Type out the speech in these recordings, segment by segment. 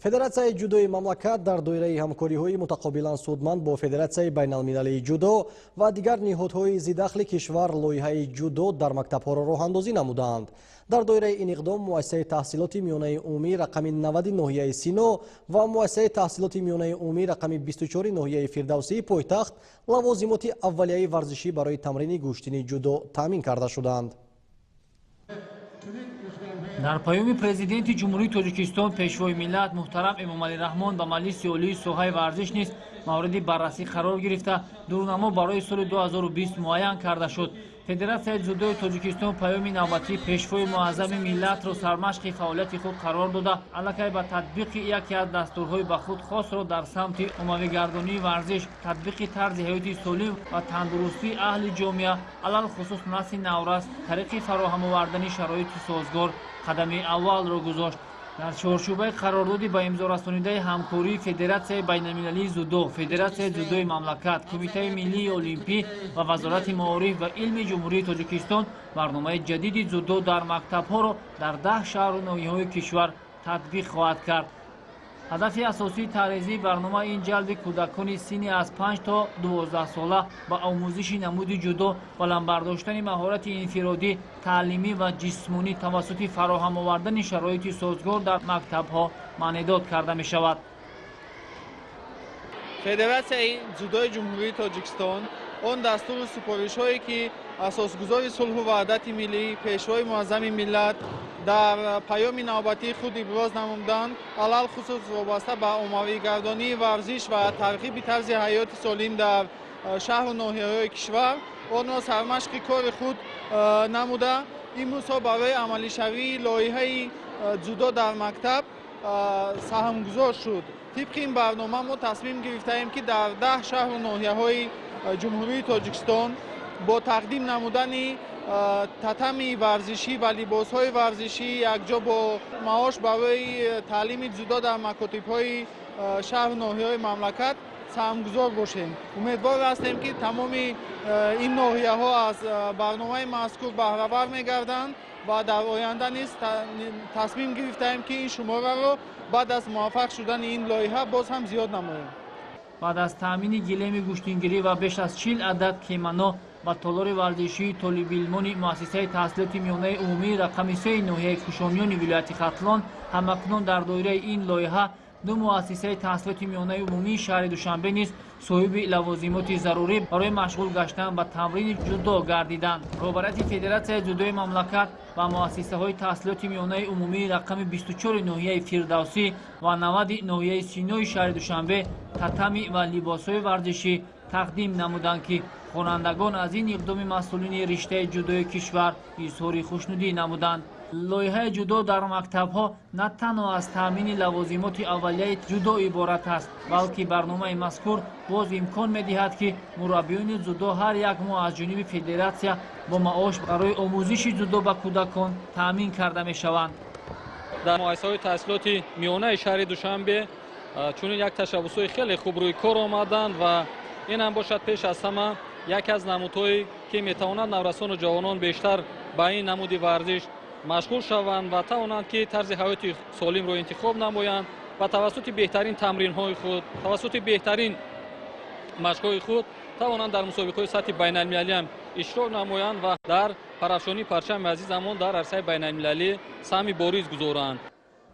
федератсияи ҷудои мамлакат дар доираи ҳамкориҳои мутақобилан судманд бо федератсияи байналмилалии ҷудо ва дигар ниҳодҳои зидахли кишвар лоиҳаи ҷудо дар мактабҳоро роҳандозӣ намуданд. дар доираи ин иқдом муассисаи таҳсилоти миёнаи умумӣ рақами 90 ноҳияи Сино ва муассисаи таҳсилоти миёнаи умумӣ рақами 24 ноҳияи Фирдавсии пойтахт лавозимоти аввалияи варзишӣ барои тамрини гӯштини ҷудо таъмин карда шуданд. дар паёми президенти ҷумҳурии Тоҷикистон пешвои миллат муҳтарам Эмомалӣ Раҳмон ба Маҷлиси олии соҳаи варзиш низ мавриди баррасӣ қарор гирифта дурнамо барои соли 2020 муайян карда шуд. Федератсияи дзюдои Тоҷикистон паёми навбатӣ пешвои муаззами миллатро сармашқи фаъолияти худ қарор дода, аллакай ба татбиқи яке аз дастурҳои ба худ хосро дар самти оммавигардонии варзиш, татбиқи тарзи ҳаёти солим ва тандурустии аҳли ҷомеа, алал хусус насли наврас, тариқи фароҳам овардани шароити созгор қадами аввалро гузошт. дар чорчӯбаи қарордоди ба имзорасонидаи ҳамкории Федератсияи байналмилалии зудо, Федератсияи зудои мамлакат, Кумитаи миллии олимпӣ ва Вазорати маориф ва илми ҷумҳурии Тоҷикистон барномаи ҷадиди зудо дар мактабҳоро дар 10 шаҳру ноҳияҳои кишвар татбиқ хоҳад кард. ҳадафи асосии таъризии барнома ин ҷалби кӯдакони синни аз 5 то 12 сола ба омӯзиши намуди ҷудо ва ламбардоштани маҳорати инфиродӣ, таълимӣ ва ҷисмонӣ тавассути фароҳам овардани шароити созгор дар мактабҳо маънедод карда мешавад. Федератсияи дзюдои ҷумҳурии Тоҷикистон он дастуру супоришҳое ки асосгузори сулҳу ваҳдати миллӣ, пешвои муаззами миллат дар паёми навбатии худ иброз намуданд, алал хусус вобаста ба оммавигардонии варзиш ва тарғиби тарзи ҳаёти солим дар шаҳру ноҳияҳои кишвар онро сармашқи кори худ намуда, имрӯзҳо барои амалишавии лоиҳаи дзюдо дар мактаб саҳмгузор шуд. тибқи ин барнома мо тасмим гирифтаем ки дар 10 шаҳру ноҳияҳои ҷумҳурии Тоҷикистон бо тақдим намудани татами варзишӣ ва либосҳои варзишӣ якҷо бо маош барои таълими дзюдо дар макотибҳои шаҳру ноҳияҳои мамлакат саҳмгузор бошем. умедвор ҳастем ки тамоми ин ноҳияҳо аз барномаи мазкур баҳравар мегарданд ва дар оянда низ тасмим гирифтаем ки ин шумораро баъд аз муваффақ шудани ин лоиҳа боз ҳам зиёд намоем. баъд аз таъмини гилеми гӯштингирӣ ва беш аз 40 адад кемано ба толори варзишии толибилмони муассисаи таҳсилоти миёнаи умумӣ рақами 3 ноҳияи Кушонёни вилояти Хатлон ҳамакнун дар доираи ин лоиҳа ду муассисаи таҳсилоти миёнаи умумии шаҳри Душанбе низ соҳиби лавозимоти зарурӣ барои машғул гаштан ба тамрини ҷудо гардиданд. роҳбарияти Федератсияи зудои мамлакат ва муассисаҳои таҳсилоти миёнаи умумии рақами 24 ноҳияи Фирдавсӣ ва 90 ноҳияи Синои шаҳри Душанбе татами ва либосҳои варзишӣ тақдим намуданд ки хонандагон аз ин иқдоми масъулини риштаи ҷудои кишвар изҳори хушнудӣ намуданд. лоиҳаи ҷудо дар мактабҳо на танҳо аз таъмини лавозимоти аввалияи ҷудо иборат аст, балки барномаи мазкур боз имкон медиҳад ки мураббиёни ҷудо ҳар як моҳ аз ҷониби федератсия бо маош барои омӯзиши ҷудо ба кӯдакон таъмин карда мешаванд. дар муассисаҳои таҳсилоти миёнаи шаҳри Душанбе чунин як ташаббусҳои хеле хуб рӯи кор омаданд ва ин ҳам бошад пеш аз ҳама яке аз намудҳое ки метавонад наврасону ҷавонон бештар ба ин намуди варзиш машғул шаванд ва тавонанд ки тарзи ҳаёти солимро интихоб намоянд ва тавассути беҳтарин тамринҳои худ, тавассути беҳтарин машқҳои худ тавонанд дар мусобиқаҳои сатҳи байналмилалӣ ҳам иштирок намоянд ва дар парафшони парчами азизамон дар арсаи байналмилалӣ саҳми бориз гузоранд.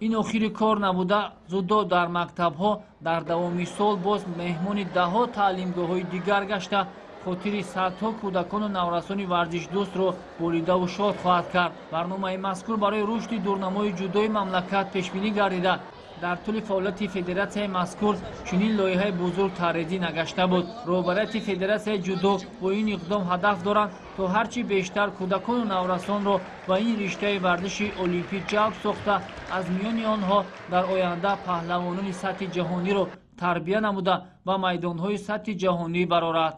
ин охири кор набуда зудо дар мактабҳо дар давоми сол боз меҳмони даҳҳо таълимгоҳҳои дигар гашта хотири садҳо кӯдакону наврасони варзишдӯстро болидаву шод хоҳад кард. барномаи мазкур барои рушди дурнамои ҷудои мамлакат пешбинӣ гардида дар тӯли фаъолияти федератсияи мазкур чунин лоиҳаи бузург таъризӣ нагашта буд. роҳбарияти федератсияи ҷудо бо ин иқдом ҳадаф доранд то ҳарчи бештар кӯдакону наврасонро ба ин риштаи варзиши олимпӣ ҷалб сохта аз миёни онҳо дар оянда паҳлавонони сатҳи ҷаҳониро тарбия намуда ба майдонҳои сатҳи ҷаҳонӣ барорад.